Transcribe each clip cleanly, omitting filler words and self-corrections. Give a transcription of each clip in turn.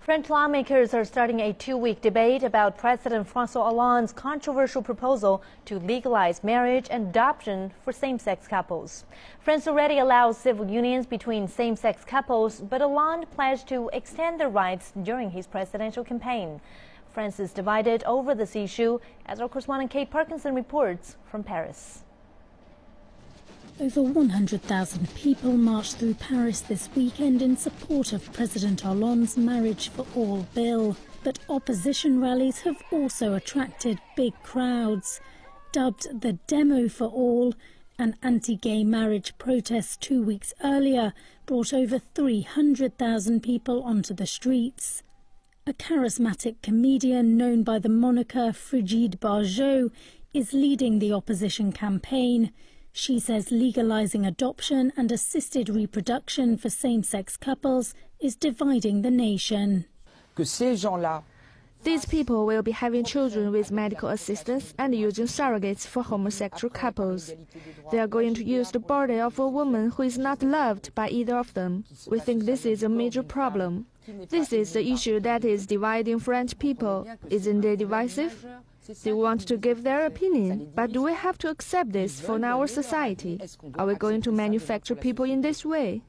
French lawmakers are starting a two-week debate about President Francois Hollande's controversial proposal to legalize marriage and adoption for same-sex couples. France already allows civil unions between same-sex couples, but Hollande pledged to extend their rights during his presidential campaign. France is divided over this issue, as our correspondent Kate Parkinson reports from Paris. Over 100,000 people marched through Paris this weekend in support of President Hollande's Marriage for All bill. But opposition rallies have also attracted big crowds. Dubbed the Demo for All, an anti-gay marriage protest 2 weeks earlier brought over 300,000 people onto the streets. A charismatic comedian known by the moniker Frigide Barjot is leading the opposition campaign. She says legalizing adoption and assisted reproduction for same-sex couples is dividing the nation. These people will be having children with medical assistance and using surrogates for homosexual couples. They are going to use the body of a woman who is not loved by either of them. We think this is a major problem. This is the issue that is dividing French people. Isn't it divisive? They want to give their opinion, but do we have to accept this for our society? Are we going to manufacture people in this way?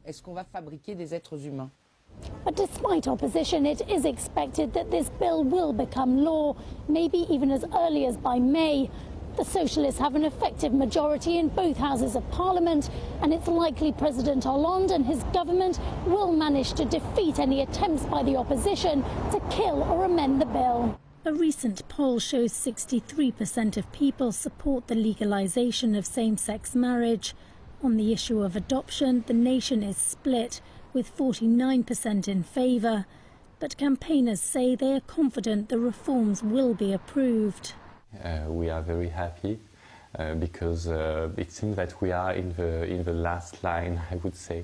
But despite opposition, it is expected that this bill will become law, maybe even as early as by May. The Socialists have an effective majority in both houses of Parliament, and it's likely President Hollande and his government will manage to defeat any attempts by the opposition to kill or amend the bill. A recent poll shows 63% of people support the legalization of same-sex marriage. On the issue of adoption, the nation is split, with 49% in favour. But campaigners say they are confident the reforms will be approved. We are very happy because it seems that we are in the last line, I would say.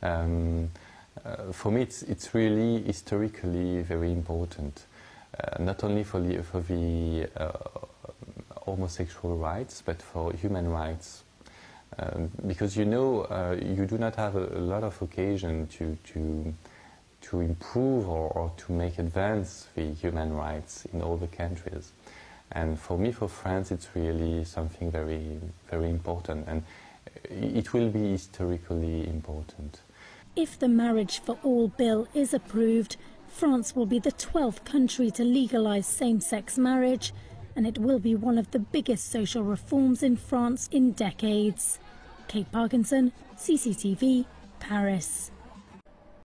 For me, it's really historically very important. Not only for the homosexual rights, but for human rights. Because you do not have a lot of occasion to improve or to make advance the human rights in all the countries. And for me, for France, it's really something very, very important, and it will be historically important. If the Marriage for All bill is approved, France will be the 12th country to legalise same-sex marriage, and it will be one of the biggest social reforms in France in decades. Kate Parkinson, CCTV, Paris.